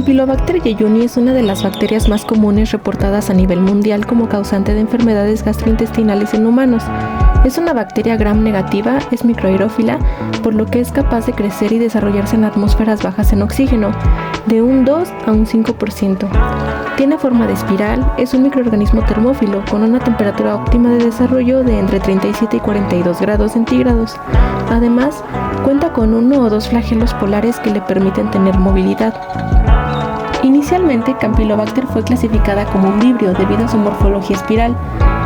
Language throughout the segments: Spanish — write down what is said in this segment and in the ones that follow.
Campylobacter jejuni es una de las bacterias más comunes reportadas a nivel mundial como causante de enfermedades gastrointestinales en humanos. Es una bacteria gram negativa, es microaerófila, por lo que es capaz de crecer y desarrollarse en atmósferas bajas en oxígeno, de un 2 a un 5%. Tiene forma de espiral, es un microorganismo termófilo con una temperatura óptima de desarrollo de entre 37 y 42 grados centígrados. Además, cuenta con 1 o 2 flagelos polares que le permiten tener movilidad. Inicialmente, Campylobacter fue clasificada como un vibrio debido a su morfología espiral.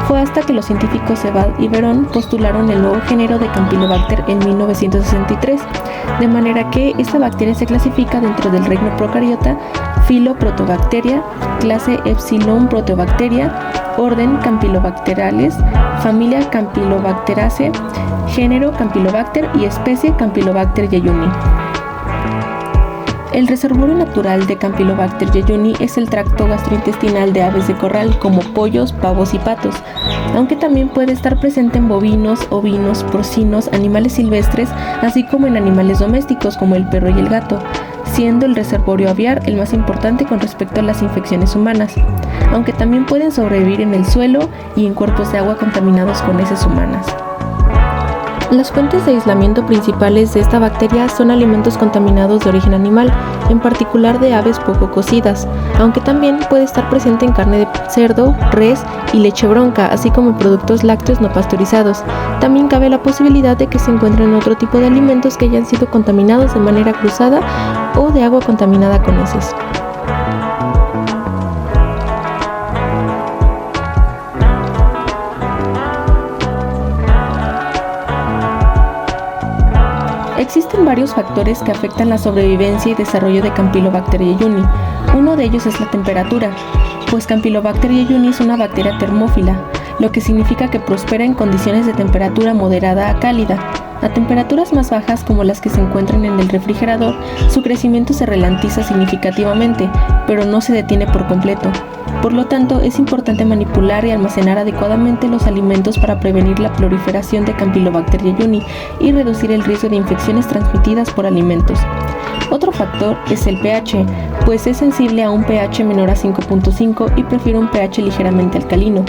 Fue hasta que los científicos Sebald y Veron postularon el nuevo género de Campylobacter en 1963, de manera que esta bacteria se clasifica dentro del reino procariota, filo Protobacteria, clase Epsilon Protobacteria, orden Campylobacterales, familia Campylobacteraceae, género Campylobacter y especie Campylobacter jejuni. El reservorio natural de Campylobacter jejuni es el tracto gastrointestinal de aves de corral como pollos, pavos y patos, aunque también puede estar presente en bovinos, ovinos, porcinos, animales silvestres, así como en animales domésticos como el perro y el gato, siendo el reservorio aviar el más importante con respecto a las infecciones humanas, aunque también pueden sobrevivir en el suelo y en cuerpos de agua contaminados con heces humanas. Las fuentes de aislamiento principales de esta bacteria son alimentos contaminados de origen animal, en particular de aves poco cocidas, aunque también puede estar presente en carne de cerdo, res y leche bronca, así como productos lácteos no pasteurizados. También cabe la posibilidad de que se encuentren otro tipo de alimentos que hayan sido contaminados de manera cruzada o de agua contaminada con heces. Existen varios factores que afectan la sobrevivencia y desarrollo de Campylobacter jejuni. Uno de ellos es la temperatura, pues Campylobacter jejuni es una bacteria termófila, lo que significa que prospera en condiciones de temperatura moderada a cálida. A temperaturas más bajas, como las que se encuentran en el refrigerador, su crecimiento se ralentiza significativamente, pero no se detiene por completo. Por lo tanto, es importante manipular y almacenar adecuadamente los alimentos para prevenir la proliferación de Campylobacter jejuni y reducir el riesgo de infecciones transmitidas por alimentos. Otro factor es el pH, pues es sensible a un pH menor a 5.5 y prefiere un pH ligeramente alcalino.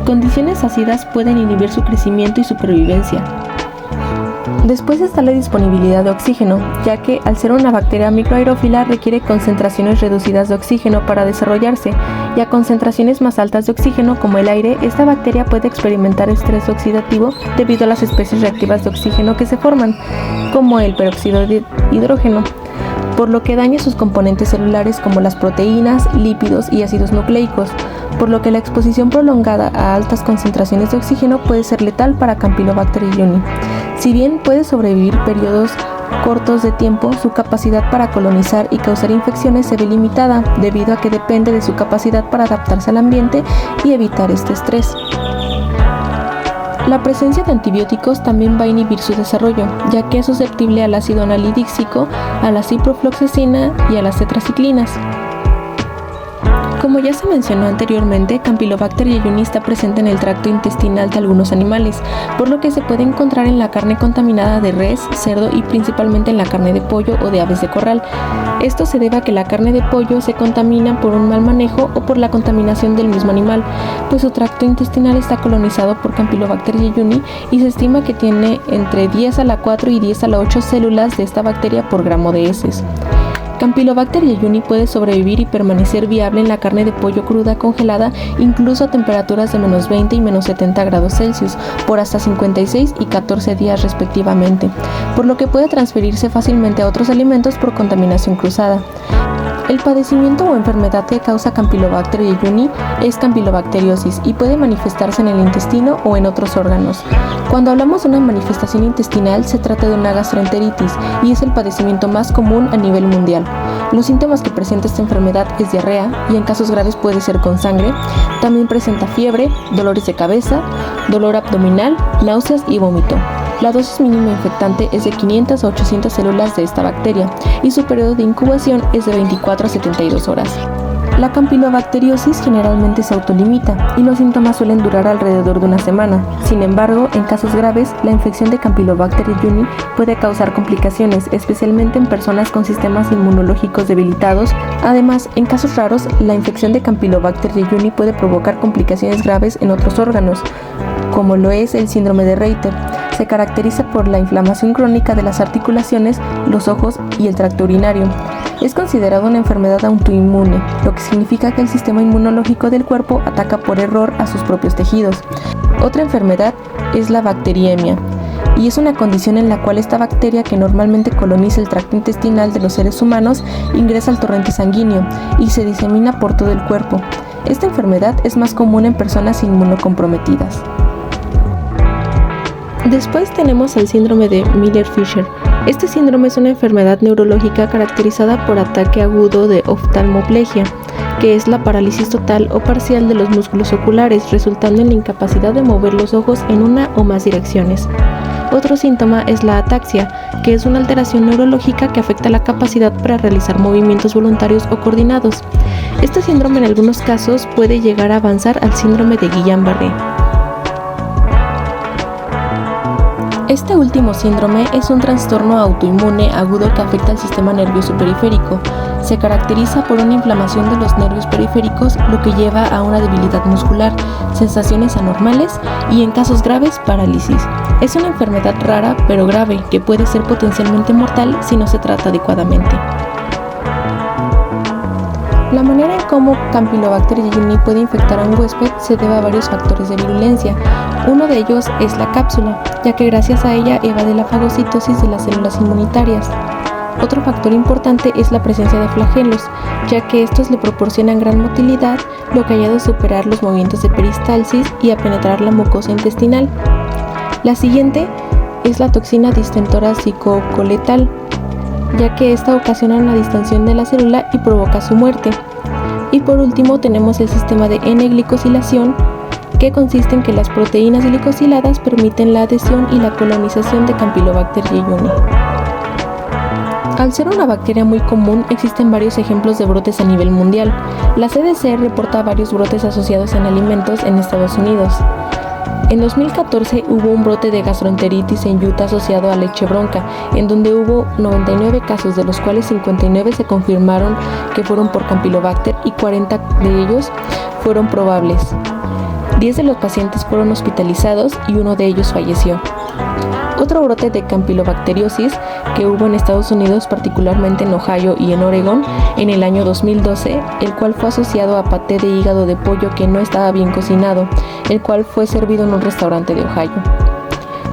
Condiciones ácidas pueden inhibir su crecimiento y supervivencia. Después está la disponibilidad de oxígeno, ya que al ser una bacteria microaerófila requiere concentraciones reducidas de oxígeno para desarrollarse, y a concentraciones más altas de oxígeno como el aire, esta bacteria puede experimentar estrés oxidativo debido a las especies reactivas de oxígeno que se forman, como el peróxido de hidrógeno, por lo que daña sus componentes celulares como las proteínas, lípidos y ácidos nucleicos, por lo que la exposición prolongada a altas concentraciones de oxígeno puede ser letal para Campylobacter jejuni. Si bien puede sobrevivir periodos cortos de tiempo, su capacidad para colonizar y causar infecciones se ve limitada, debido a que depende de su capacidad para adaptarse al ambiente y evitar este estrés. La presencia de antibióticos también va a inhibir su desarrollo, ya que es susceptible al ácido analídico, a la ciprofloxacina y a las tetraciclinas. Como ya se mencionó anteriormente, Campylobacter jejuni está presente en el tracto intestinal de algunos animales, por lo que se puede encontrar en la carne contaminada de res, cerdo y principalmente en la carne de pollo o de aves de corral. Esto se debe a que la carne de pollo se contamina por un mal manejo o por la contaminación del mismo animal, pues su tracto intestinal está colonizado por Campylobacter jejuni y se estima que tiene entre 10 a la 4 y 10 a la 8 células de esta bacteria por gramo de heces. Campylobacter jejuni puede sobrevivir y permanecer viable en la carne de pollo cruda congelada incluso a temperaturas de menos 20 y menos 70 grados Celsius por hasta 56 y 14 días respectivamente, por lo que puede transferirse fácilmente a otros alimentos por contaminación cruzada. El padecimiento o enfermedad que causa Campylobacter jejuni es campylobacteriosis y puede manifestarse en el intestino o en otros órganos. Cuando hablamos de una manifestación intestinal, se trata de una gastroenteritis y es el padecimiento más común a nivel mundial. Los síntomas que presenta esta enfermedad es diarrea y en casos graves puede ser con sangre. También presenta fiebre, dolores de cabeza, dolor abdominal, náuseas y vómito. La dosis mínima infectante es de 500 a 800 células de esta bacteria y su periodo de incubación es de 24 a 72 horas. La campilobacteriosis generalmente se autolimita y los síntomas suelen durar alrededor de una semana. Sin embargo, en casos graves, la infección de Campylobacter jejuni puede causar complicaciones, especialmente en personas con sistemas inmunológicos debilitados. Además, en casos raros, la infección de Campylobacter jejuni puede provocar complicaciones graves en otros órganos, como lo es el síndrome de Reiter. Se caracteriza por la inflamación crónica de las articulaciones, los ojos y el tracto urinario. Es considerada una enfermedad autoinmune, lo que significa que el sistema inmunológico del cuerpo ataca por error a sus propios tejidos. Otra enfermedad es la bacteriemia, y es una condición en la cual esta bacteria, que normalmente coloniza el tracto intestinal de los seres humanos, ingresa al torrente sanguíneo y se disemina por todo el cuerpo. Esta enfermedad es más común en personas inmunocomprometidas. Después tenemos el síndrome de Miller-Fisher. Este síndrome es una enfermedad neurológica caracterizada por ataque agudo de oftalmoplegia, que es la parálisis total o parcial de los músculos oculares, resultando en la incapacidad de mover los ojos en una o más direcciones. Otro síntoma es la ataxia, que es una alteración neurológica que afecta la capacidad para realizar movimientos voluntarios o coordinados. Este síndrome en algunos casos puede llegar a avanzar al síndrome de Guillain-Barré. Este último síndrome es un trastorno autoinmune agudo que afecta al sistema nervioso periférico. Se caracteriza por una inflamación de los nervios periféricos, lo que lleva a una debilidad muscular, sensaciones anormales y, en casos graves, parálisis. Es una enfermedad rara pero grave que puede ser potencialmente mortal si no se trata adecuadamente. La manera en cómo Campylobacter jejuni puede infectar a un huésped se debe a varios factores de virulencia. Uno de ellos es la cápsula, ya que gracias a ella evade la fagocitosis de las células inmunitarias. Otro factor importante es la presencia de flagelos, ya que estos le proporcionan gran motilidad, lo que ayuda a superar los movimientos de peristalsis y a penetrar la mucosa intestinal. La siguiente es la toxina distentora psicocoletal, ya que esta ocasiona una distensión de la célula y provoca su muerte. Y por último tenemos el sistema de N-glicosilación, que consiste en que las proteínas glicosiladas permiten la adhesión y la colonización de Campylobacter jejuni. Al ser una bacteria muy común, existen varios ejemplos de brotes a nivel mundial. La CDC reporta varios brotes asociados en alimentos en Estados Unidos. En 2014 hubo un brote de gastroenteritis en Utah asociado a leche bronca, en donde hubo 99 casos, de los cuales 59 se confirmaron que fueron por Campylobacter y 40 de ellos fueron probables. 10 de los pacientes fueron hospitalizados y uno de ellos falleció. Otro brote de campilobacteriosis que hubo en Estados Unidos, particularmente en Ohio y en Oregón, en el año 2012, el cual fue asociado a paté de hígado de pollo que no estaba bien cocinado, el cual fue servido en un restaurante de Ohio.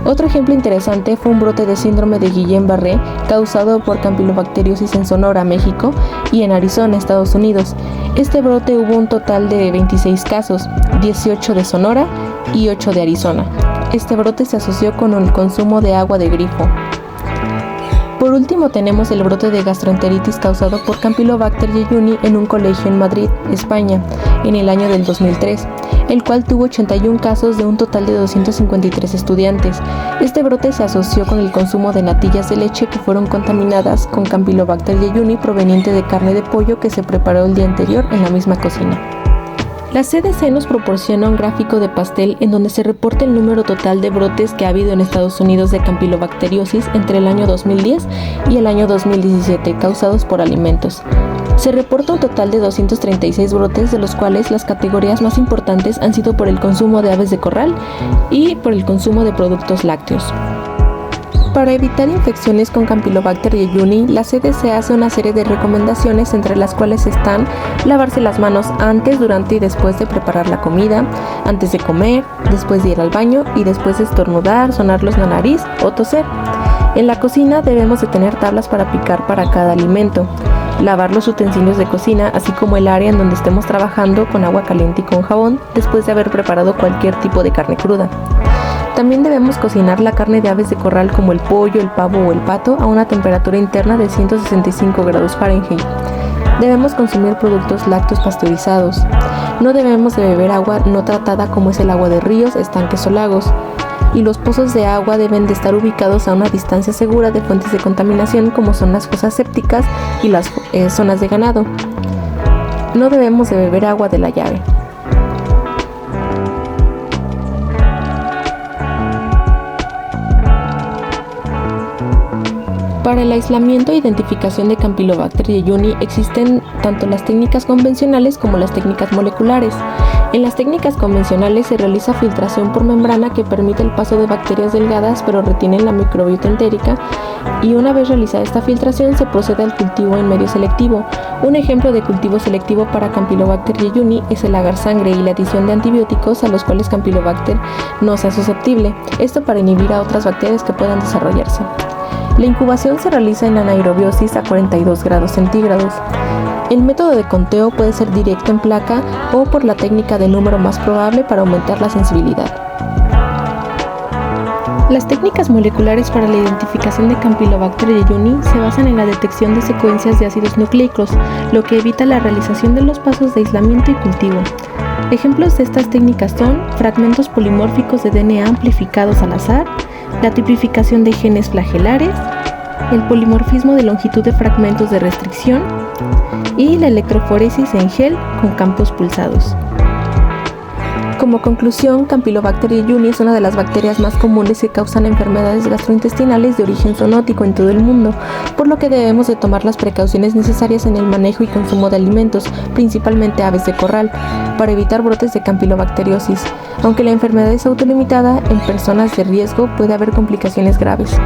Otro ejemplo interesante fue un brote de síndrome de Guillain-Barré causado por campilobacteriosis en Sonora, México, y en Arizona, Estados Unidos. Este brote hubo un total de 26 casos, 18 de Sonora y 8 de Arizona. Este brote se asoció con el consumo de agua de grifo. Por último tenemos el brote de gastroenteritis causado por Campylobacter jejuni en un colegio en Madrid, España, en el año del 2003, el cual tuvo 81 casos de un total de 253 estudiantes. Este brote se asoció con el consumo de natillas de leche que fueron contaminadas con Campylobacter jejuni proveniente de carne de pollo que se preparó el día anterior en la misma cocina. La CDC nos proporciona un gráfico de pastel en donde se reporta el número total de brotes que ha habido en Estados Unidos de campylobacteriosis entre el año 2010 y el año 2017 causados por alimentos. Se reporta un total de 236 brotes, de los cuales las categorías más importantes han sido por el consumo de aves de corral y por el consumo de productos lácteos. Para evitar infecciones con Campylobacter jejuni, la CDC hace una serie de recomendaciones, entre las cuales están lavarse las manos antes, durante y después de preparar la comida, antes de comer, después de ir al baño y después de estornudar, sonarlos la nariz o toser. En la cocina debemos de tener tablas para picar para cada alimento, lavar los utensilios de cocina, así como el área en donde estemos trabajando con agua caliente y con jabón después de haber preparado cualquier tipo de carne cruda. También debemos cocinar la carne de aves de corral como el pollo, el pavo o el pato a una temperatura interna de 165 grados Fahrenheit. Debemos consumir productos lácteos pasteurizados. No debemos de beber agua no tratada como es el agua de ríos, estanques o lagos. Y los pozos de agua deben de estar ubicados a una distancia segura de fuentes de contaminación como son las fosas sépticas y las zonas de ganado. No debemos de beber agua de la llave. Para el aislamiento e identificación de Campylobacter jejuni existen tanto las técnicas convencionales como las técnicas moleculares. En las técnicas convencionales se realiza filtración por membrana que permite el paso de bacterias delgadas pero retienen la microbiota entérica, y una vez realizada esta filtración se procede al cultivo en medio selectivo. Un ejemplo de cultivo selectivo para Campylobacter jejuni es el agar sangre y la adición de antibióticos a los cuales Campylobacter no sea susceptible, esto para inhibir a otras bacterias que puedan desarrollarse. La incubación se realiza en anaerobiosis a 42 grados centígrados. El método de conteo puede ser directo en placa o por la técnica de número más probable para aumentar la sensibilidad. Las técnicas moleculares para la identificación de Campylobacter jejuni se basan en la detección de secuencias de ácidos nucleicos, lo que evita la realización de los pasos de aislamiento y cultivo. Ejemplos de estas técnicas son fragmentos polimórficos de DNA amplificados al azar, la tipificación de genes flagelares, el polimorfismo de longitud de fragmentos de restricción y la electroforesis en gel con campos pulsados. Como conclusión, Campylobacter jejuni es una de las bacterias más comunes que causan enfermedades gastrointestinales de origen zoonótico en todo el mundo, por lo que debemos de tomar las precauciones necesarias en el manejo y consumo de alimentos, principalmente aves de corral, para evitar brotes de campylobacteriosis. Aunque la enfermedad es autolimitada, en personas de riesgo puede haber complicaciones graves.